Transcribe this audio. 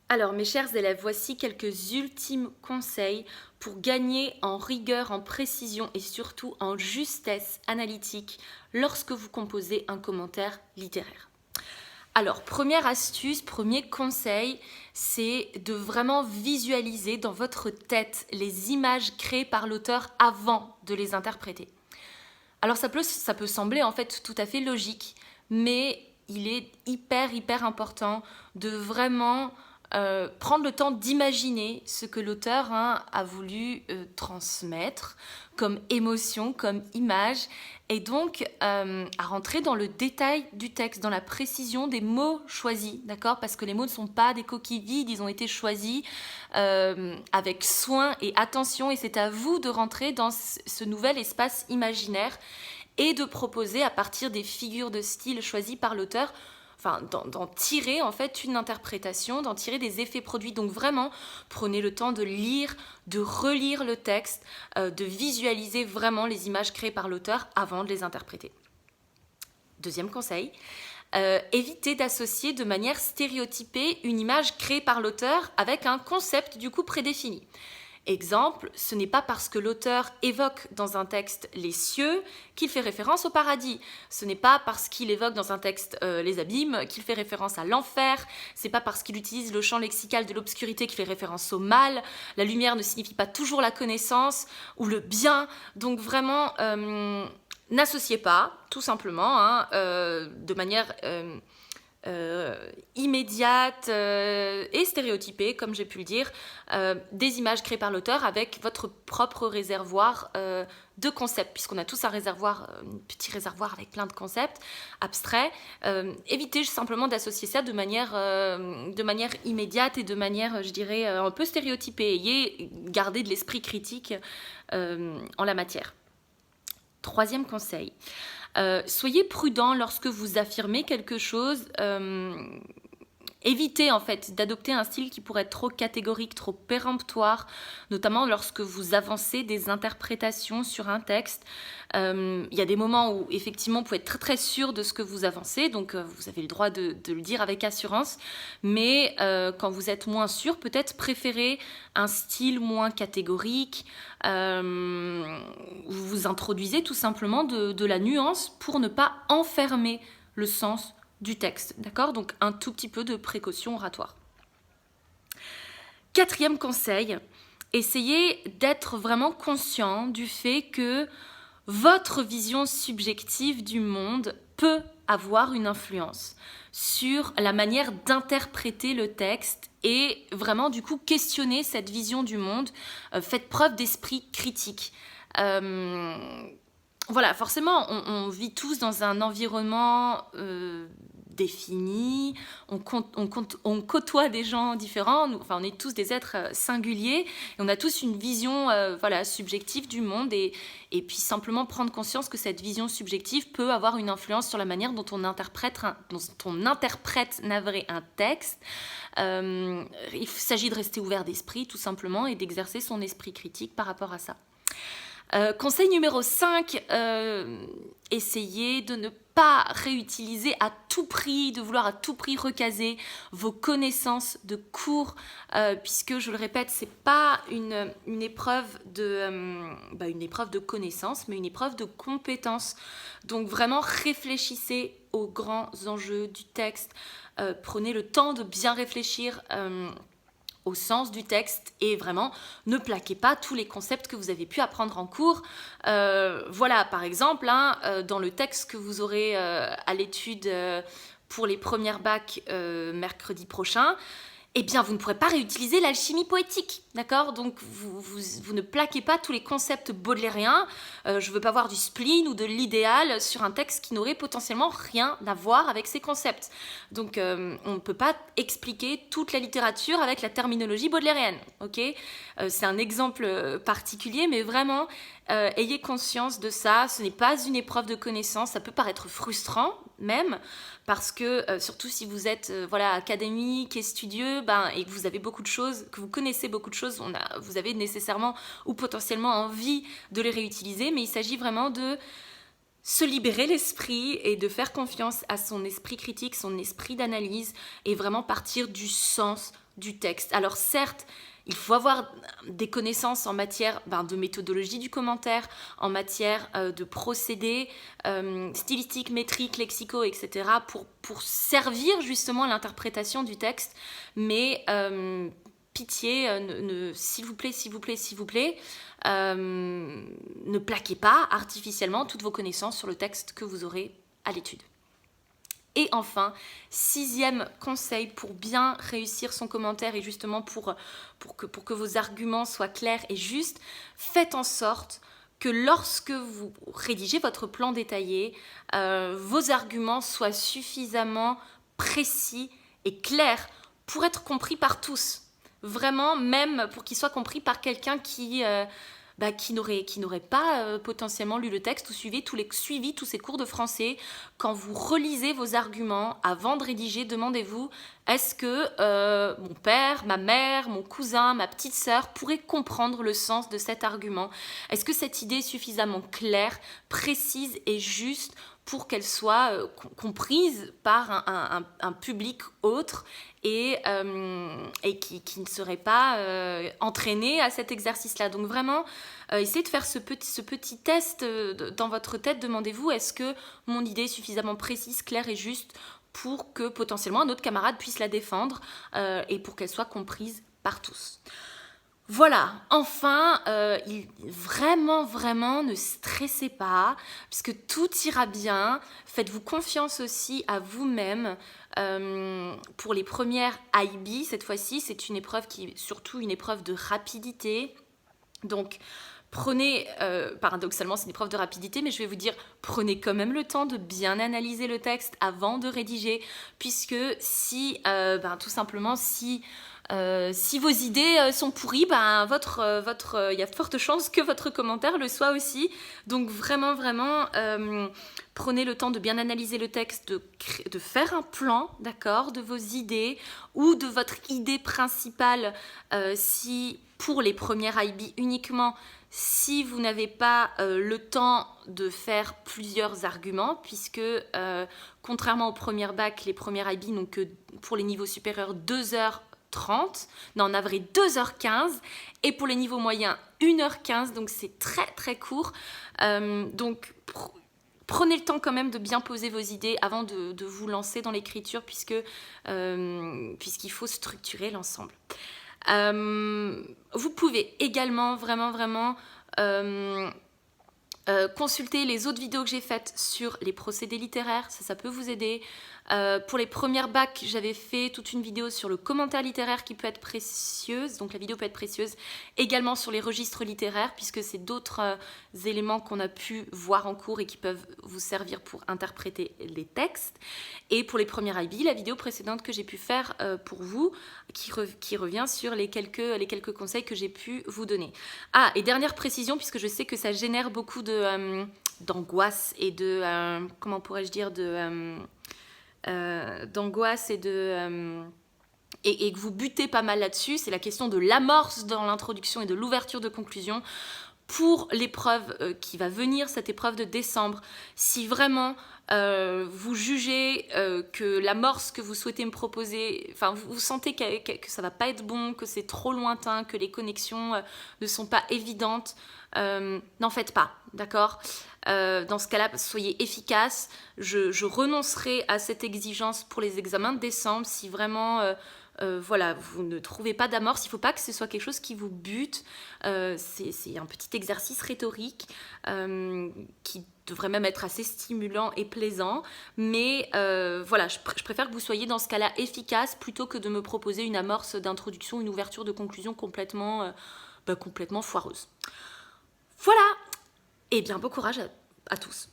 Alors mes chers élèves, voici quelques ultimes conseils pour gagner en rigueur, en précision et surtout en justesse analytique lorsque vous composez un commentaire littéraire. Alors, première astuce, premier conseil, c'est de vraiment visualiser dans votre tête les images créées par l'auteur avant de les interpréter. Alors ça peut sembler en fait tout à fait logique, mais il est hyper important de vraiment prendre le temps d'imaginer ce que l'auteur a voulu transmettre comme émotion, comme image, et donc à rentrer dans le détail du texte, dans la précision des mots choisis, d'accord? Parce que les mots ne sont pas des coquilles vides, ils ont été choisis avec soin et attention, et c'est à vous de rentrer dans ce nouvel espace imaginaire et de proposer à partir des figures de style choisies par l'auteur, enfin d'en tirer en fait une interprétation, d'en tirer des effets produits. Donc vraiment, prenez le temps de lire, de relire le texte, de visualiser vraiment les images créées par l'auteur avant de les interpréter. Deuxième conseil, évitez d'associer de manière stéréotypée une image créée par l'auteur avec un concept du coup prédéfini. Exemple, ce n'est pas parce que l'auteur évoque dans un texte les cieux qu'il fait référence au paradis. Ce n'est pas parce qu'il évoque dans un texte les abîmes qu'il fait référence à l'enfer. C'est pas parce qu'il utilise le champ lexical de l'obscurité qu'il fait référence au mal. La lumière ne signifie pas toujours la connaissance ou le bien. Donc vraiment, n'associez pas, tout simplement, de manière immédiate et stéréotypée, comme j'ai pu le dire, des images créées par l'auteur avec votre propre réservoir de concepts, puisqu'on a tous un réservoir, un petit réservoir avec plein de concepts abstraits. Évitez simplement d'associer ça de manière immédiate et de manière, je dirais, un peu stéréotypée. Gardez de l'esprit critique en la matière. Troisième conseil, soyez prudent lorsque vous affirmez quelque chose. Évitez en fait d'adopter un style qui pourrait être trop catégorique, trop péremptoire, notamment lorsque vous avancez des interprétations sur un texte. Il y a des moments où effectivement vous pouvez être très sûr de ce que vous avancez, donc vous avez le droit de le dire avec assurance, mais quand vous êtes moins sûr, peut-être préférez un style moins catégorique, vous introduisez tout simplement de la nuance pour ne pas enfermer le sens du texte, d'accord? Donc un tout petit peu de précaution oratoire. Quatrième conseil, essayez d'être vraiment conscient du fait que votre vision subjective du monde peut avoir une influence sur la manière d'interpréter le texte et vraiment du coup questionner cette vision du monde. Faites preuve d'esprit critique. Voilà, forcément, on vit tous dans un environnement défini, on côtoie des gens différents, on est tous des êtres singuliers, et on a tous une vision subjective du monde, et puis simplement prendre conscience que cette vision subjective peut avoir une influence sur la manière dont on interprète un texte. Il s'agit de rester ouvert d'esprit, tout simplement, et d'exercer son esprit critique par rapport à ça. Conseil numéro 5, essayez de ne pas réutiliser à tout prix, de vouloir à tout prix recaser vos connaissances de cours, puisque, je le répète, c'est pas une épreuve de connaissances, mais une épreuve de compétences. Donc vraiment, réfléchissez aux grands enjeux du texte, prenez le temps de bien réfléchir au sens du texte, et vraiment ne plaquez pas tous les concepts que vous avez pu apprendre en cours. Voilà, par exemple, dans le texte que vous aurez à l'étude pour les premières bacs mercredi prochain, eh bien, vous ne pourrez pas réutiliser l'alchimie poétique, d'accord? Donc, vous ne plaquez pas tous les concepts baudelairiens. Je ne veux pas voir du spleen ou de l'idéal sur un texte qui n'aurait potentiellement rien à voir avec ces concepts. Donc, on ne peut pas expliquer toute la littérature avec la terminologie baudelairienne, ok? C'est un exemple particulier, mais vraiment, ayez conscience de ça. Ce n'est pas une épreuve de connaissance. Ça peut paraître frustrant, même, parce que surtout si vous êtes académique et studieux, et que vous avez beaucoup de choses, que vous connaissez beaucoup de choses, vous avez nécessairement ou potentiellement envie de les réutiliser, mais il s'agit vraiment de se libérer l'esprit et de faire confiance à son esprit critique, son esprit d'analyse, et vraiment partir du sens du texte. Alors certes, il faut avoir des connaissances en matière de méthodologie du commentaire, en matière de procédés stylistiques, métriques, lexicaux, etc. pour servir justement l'interprétation du texte. Mais pitié, s'il vous plaît, ne plaquez pas artificiellement toutes vos connaissances sur le texte que vous aurez à l'étude. Et enfin, 6e conseil pour bien réussir son commentaire et justement pour que vos arguments soient clairs et justes, faites en sorte que lorsque vous rédigez votre plan détaillé, vos arguments soient suffisamment précis et clairs pour être compris par tous. Vraiment, même pour qu'ils soient compris par quelqu'un qui n'aurait pas potentiellement lu le texte ou suivi tous ces cours de français. Quand vous relisez vos arguments avant de rédiger, demandez-vous, est-ce que mon père, ma mère, mon cousin, ma petite sœur pourraient comprendre le sens de cet argument? Est-ce que cette idée est suffisamment claire, précise et juste pour qu'elle soit comprise par un public autre et qui ne serait pas entraîné à cet exercice-là. Donc vraiment, essayez de faire ce petit test dans votre tête. Demandez-vous, est-ce que mon idée est suffisamment précise, claire et juste pour que potentiellement un autre camarade puisse la défendre et pour qu'elle soit comprise par tous. Voilà, enfin, vraiment, ne stressez pas, puisque tout ira bien. Faites-vous confiance aussi à vous-même. Pour les premières IB, cette fois-ci, c'est une épreuve qui est surtout une épreuve de rapidité. Donc, prenez, paradoxalement, c'est une épreuve de rapidité, mais je vais vous dire, prenez quand même le temps de bien analyser le texte avant de rédiger, puisque tout simplement, si vos idées sont pourries, il y a de fortes chances que votre commentaire le soit aussi. Donc vraiment, prenez le temps de bien analyser le texte, de faire un plan, d'accord, de vos idées ou de votre idée principale si pour les premières IB uniquement, si vous n'avez pas le temps de faire plusieurs arguments, puisque contrairement aux premières bacs, les premières IB n'ont que pour les niveaux supérieurs 2h30, non, en avril 2h15, et pour les niveaux moyens 1h15, donc c'est très très court. Donc prenez le temps quand même de bien poser vos idées avant de vous lancer dans l'écriture, puisqu'il faut structurer l'ensemble. Vous pouvez également vraiment consulter les autres vidéos que j'ai faites sur les procédés littéraires, ça peut vous aider. Pour les premières bacs, j'avais fait toute une vidéo sur le commentaire littéraire qui peut être précieuse, donc la vidéo peut être précieuse, également sur les registres littéraires, puisque c'est d'autres éléments qu'on a pu voir en cours et qui peuvent vous servir pour interpréter les textes. Et pour les premières IB, la vidéo précédente que j'ai pu faire pour vous, qui revient sur les quelques conseils que j'ai pu vous donner. Ah, et dernière précision, puisque je sais que ça génère beaucoup d'angoisse et comment pourrais-je dire, d'angoisse et que vous butez pas mal là-dessus, c'est la question de l'amorce dans l'introduction et de l'ouverture de conclusion. Pour l'épreuve qui va venir, cette épreuve de décembre, si vraiment vous jugez que l'amorce que vous souhaitez me proposer, enfin vous sentez que ça va pas être bon, que c'est trop lointain, que les connexions ne sont pas évidentes, n'en faites pas, d'accord ? Dans ce cas-là, soyez efficace. Je renoncerai à cette exigence pour les examens de décembre si vraiment vous ne trouvez pas d'amorce. Il ne faut pas que ce soit quelque chose qui vous bute. C'est un petit exercice rhétorique qui devrait même être assez stimulant et plaisant. Mais je préfère que vous soyez dans ce cas-là efficace plutôt que de me proposer une amorce d'introduction, une ouverture de conclusion complètement foireuse. Voilà. Eh bien, bon courage à tous.